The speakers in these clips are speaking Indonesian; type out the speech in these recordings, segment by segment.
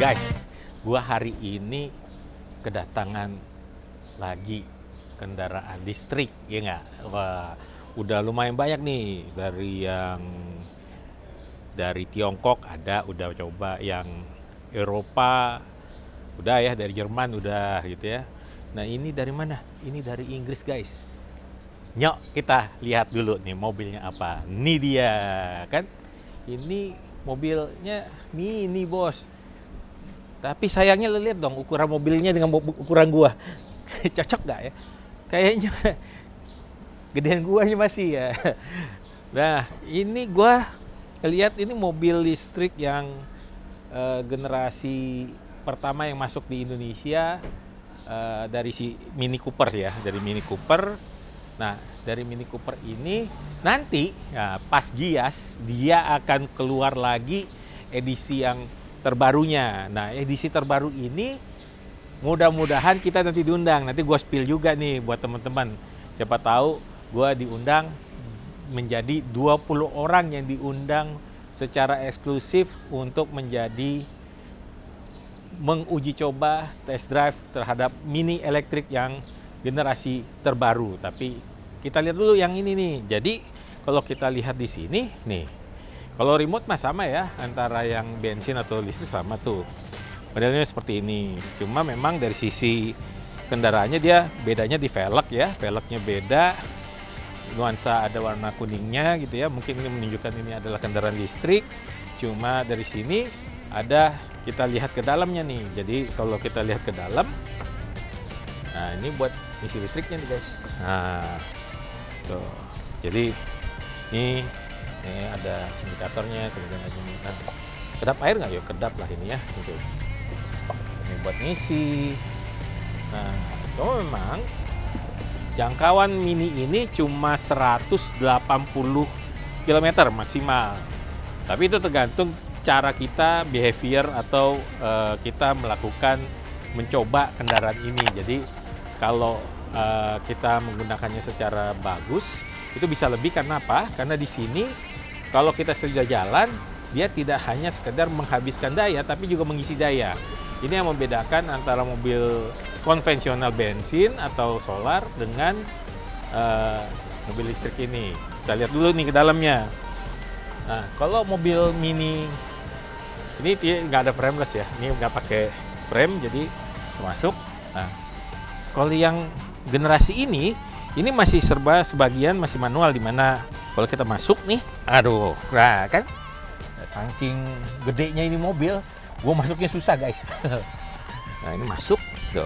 Guys, gua hari ini kedatangan lagi kendaraan listrik, ya nggak? Wah, udah lumayan banyak nih dari Tiongkok ada, udah coba yang Eropa, udah ya dari Jerman udah gitu ya. Nah ini dari mana? Ini dari Inggris guys. Nyok, kita lihat dulu nih mobilnya apa. Ini dia kan. Ini mobilnya mini bos. Tapi sayangnya lo lihat dong ukuran mobilnya dengan ukuran gua. Cocok nggak ya? Kayaknya gedean guanya masih ya. Nah, ini gua lihat ini mobil listrik yang generasi pertama yang masuk di Indonesia dari si Mini Cooper ya, dari Mini Cooper. Nah, dari Mini Cooper ini nanti ya, pas Gias dia akan keluar lagi edisi yang terbarunya. Nah, edisi terbaru ini mudah-mudahan kita nanti diundang. Nanti gua spill juga nih buat teman-teman. Siapa tahu gua diundang menjadi 20 orang yang diundang secara eksklusif untuk menjadi menguji coba test drive terhadap mini elektrik yang generasi terbaru. Tapi kita lihat dulu yang ini nih. Jadi kalau kita lihat di sini nih, kalau remote mah sama ya, antara yang bensin atau listrik sama tuh. Modelnya seperti ini. Cuma memang dari sisi kendaraannya dia bedanya di velg ya. Velgnya beda. Nuansa ada warna kuningnya gitu ya. Mungkin ini menunjukkan ini adalah kendaraan listrik. Cuma dari sini ada, kita lihat ke dalamnya nih. Jadi kalau kita lihat ke dalam, nah ini buat isi listriknya nih guys. Nah, tuh. Jadi ini ada indikatornya, kemudian ada ini. Nah, kedap air nggak? Ya kedap lah ini ya. Gitu. Ini buat ngisi. Nah, cuma memang jangkauan mini ini cuma 180 km maksimal. Tapi itu tergantung cara kita behavior atau kita melakukan mencoba kendaraan ini. Jadi kalau kita menggunakannya secara bagus, itu bisa lebih. Karena apa? Karena di sini kalau kita sudah jalan, dia tidak hanya sekedar menghabiskan daya, tapi juga mengisi daya. Ini yang membedakan antara mobil konvensional bensin atau solar dengan mobil listrik ini. Kita lihat dulu nih ke dalamnya. Nah, kalau mobil mini ini nggak ada frameless ya, ini nggak pakai frame, jadi masuk. Nah, kalau yang generasi ini masih sebagian masih manual, di mana kalau kita masuk nih, aduh, nah kan, saking gedenya ini mobil, gue masuknya susah guys. Nah ini masuk, tuh,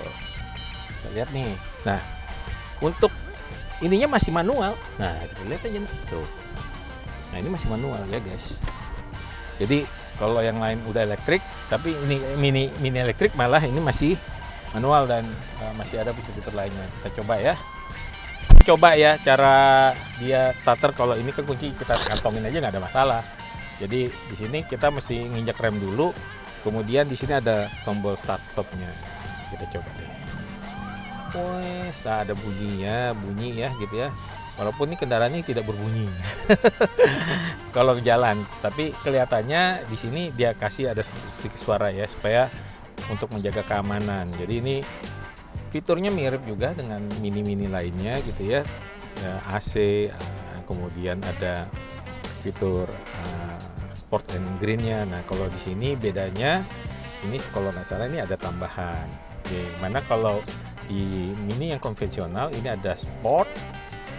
kita lihat nih. Nah, untuk ininya masih manual. Nah, kita lihat aja nih, tuh. Nah ini masih manual ya guys. Jadi kalau yang lain udah elektrik, tapi ini mini elektrik malah ini masih manual dan masih ada fitur-fitur lainnya. Kita coba ya. Coba ya cara dia starter. Kalau ini kan kunci kita kantongin aja nggak ada masalah. Jadi di sini kita mesti nginjak rem dulu. Kemudian di sini ada tombol start stopnya. Kita coba deh. Wes, ada bunyi ya gitu ya. Walaupun ini kendaraannya tidak berbunyi kalau jalan, tapi kelihatannya di sini dia kasih ada sedikit suara ya, supaya untuk menjaga keamanan. Jadi ini fiturnya mirip juga dengan mini lainnya gitu ya. AC, kemudian ada fitur sport and green-nya. Nah kalau di sini bedanya, ini kalau nggak salah ini ada tambahan. Oke, mana kalau di mini yang konvensional ini ada sport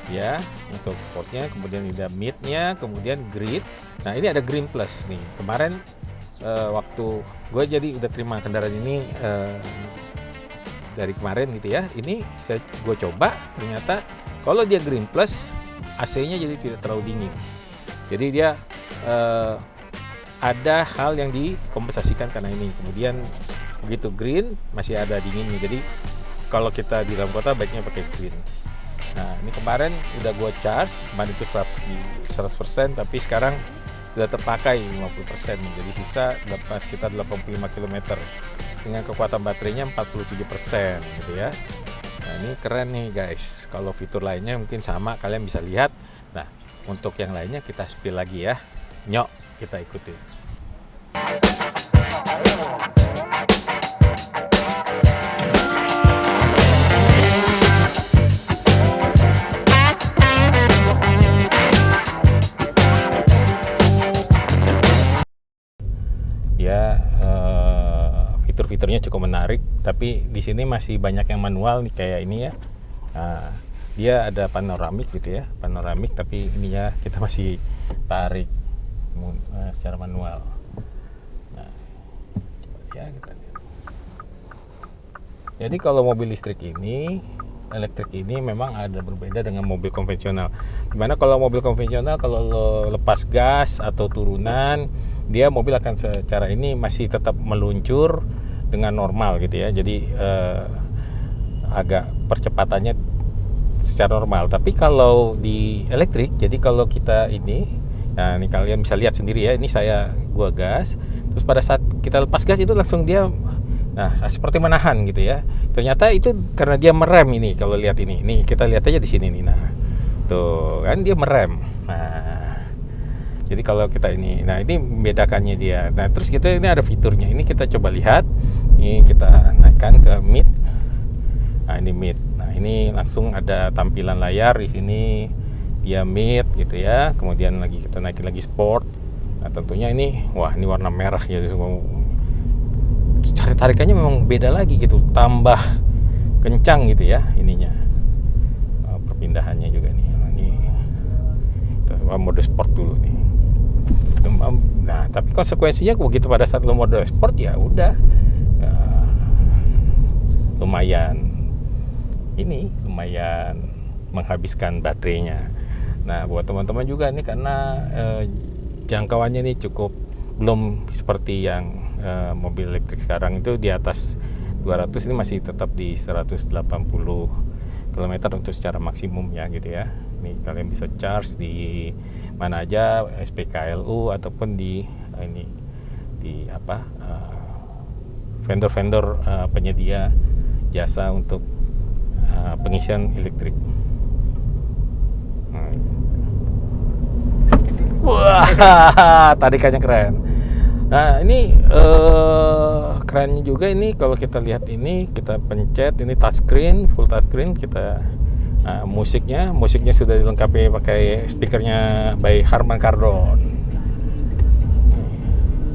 ya, untuk sportnya, kemudian ada mid-nya, kemudian grid. Nah ini ada green plus nih. Kemarin waktu gue jadi udah terima kendaraan ini dari kemarin gitu ya, ini gue coba, ternyata kalau dia green plus, AC-nya jadi tidak terlalu dingin. Jadi dia ada hal yang dikompensasikan karena ini. Kemudian begitu green masih ada dinginnya. Jadi kalau kita di dalam kota baiknya pakai green. Nah ini kemarin udah gue charge, kemarin itu 100%, tapi sekarang sudah terpakai 50%, jadi sisa sekitar 85 km dengan kekuatan baterainya 47% gitu ya. Nah ini keren nih guys. Kalau fitur lainnya mungkin sama, kalian bisa lihat. Nah untuk yang lainnya kita spill lagi ya. Nyok, kita ikutin. fiturnya cukup menarik, tapi di sini masih banyak yang manual nih kayak ini ya. Nah, dia ada panoramik gitu ya, panoramik, tapi ininya kita masih tarik secara manual. Nah, ya kita lihat. Jadi kalau mobil listrik ini, elektrik ini memang ada berbeda dengan mobil konvensional. Dimana kalau mobil konvensional kalau lo lepas gas atau turunan, dia mobil akan secara ini masih tetap meluncur dengan normal gitu ya. Jadi agak percepatannya secara normal. Tapi kalau di elektrik, jadi kalau kita ini, nah ini kalian bisa lihat sendiri ya, ini gua gas, terus pada saat kita lepas gas itu langsung dia, nah seperti menahan gitu ya. Ternyata itu karena dia merem ini, kalau lihat ini kita lihat aja di sini nih, nah tuh kan dia merem. Nah jadi kalau kita ini, nah ini membedakannya dia. Nah terus kita ini ada fiturnya, ini kita coba lihat, ini kita naikkan ke mid. Nah ini mid. Nah ini langsung ada tampilan layar di sini, dia mid gitu ya. Kemudian lagi kita naikin lagi sport. Nah tentunya ini, wah ini warna merah ya. Cara tarikannya memang beda lagi gitu, tambah kencang gitu ya ininya. Perpindahannya juga nih. Ini kita mode sport dulu nih. Nah tapi konsekuensinya begitu pada saat lo mode sport ya udah lumayan menghabiskan baterainya. Nah buat teman-teman juga nih karena jangkauannya nih cukup belum seperti yang mobil elektrik sekarang itu di atas 200, ini masih tetap di 180 km untuk secara maksimumnya gitu ya. Ini kalian bisa charge di mana aja, SPKLU ataupun di vendor-vendor penyedia jasa untuk pengisian listrik. Wah, tarikannya keren. Nah ini kerennya juga ini kalau kita lihat ini, kita pencet ini touchscreen, full touchscreen, kita musiknya sudah dilengkapi pakai speakernya by Harman Kardon.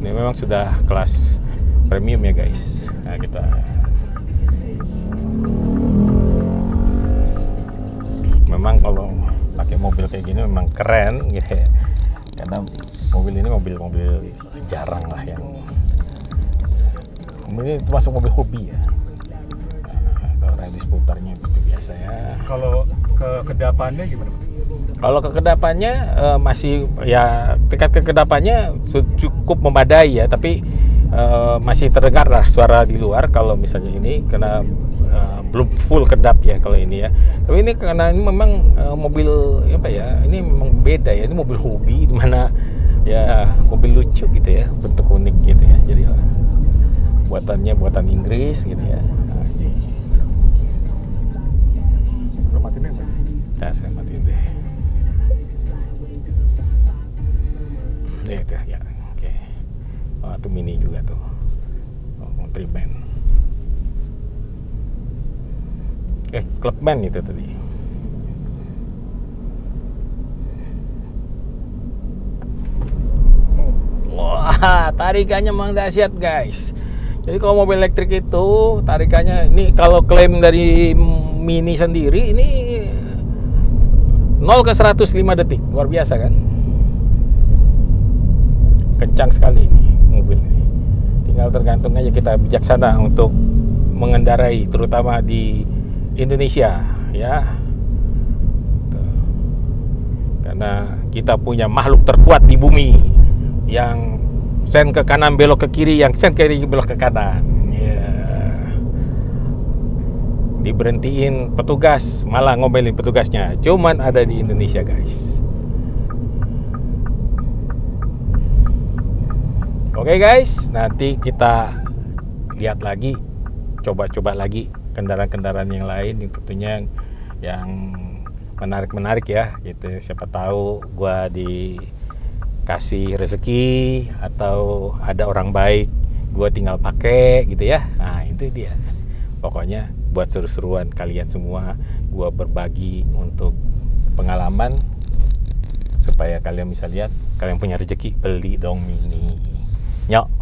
Ini memang sudah kelas premium ya guys. Nah kita memang kalau pakai mobil kayak gini memang keren gitu ya. Karena mobil ini mobil jarang lah yang ini termasuk mobil hobi ya. Kalau radius putarnya itu biasa ya. Kalau kekedapannya gimana? Kalau kekedapannya masih ya, tingkat kekedapannya cukup memadai ya, tapi masih terdengar lah suara di luar kalau misalnya ini, karena belum full kedap ya kalau ini ya. Tapi ini karena ini memang mobil apa ya, ini memang beda ya, ini mobil hobi di mana ya mobil lucu gitu ya, bentuk unik gitu ya. Jadi buatannya buatan Inggris gitu ya. Nah, ini. Matiin apa? Ntar saya matiin deh. Itu ya, oke. Oh, itu mini juga tuh. Oh, Triban. Clubman itu tadi. Wah, tarikannya memang dahsyat guys. Jadi kalau mobil elektrik itu tarikannya ini, kalau klaim dari Mini sendiri ini 0 ke 105 detik, luar biasa kan? Kencang sekali ini mobil ini. Tinggal tergantung aja kita bijaksana untuk mengendarai, terutama di Indonesia ya. Karena kita punya makhluk terkuat di bumi yang sen ke kanan belok ke kiri, yang sen ke kiri belok ke kanan ya. Diberhentiin petugas, malah ngomelin petugasnya. Cuman ada di Indonesia guys. Oke guys, nanti kita lihat lagi, coba-coba lagi kendaraan-kendaraan yang lain yang tentunya yang menarik-menarik ya gitu. Siapa tahu gua dikasih rezeki atau ada orang baik gua tinggal pakai gitu ya. Nah itu dia, pokoknya buat seru-seruan kalian semua, gua berbagi untuk pengalaman supaya kalian bisa lihat, kalian punya rezeki beli dong Mini. Nyok.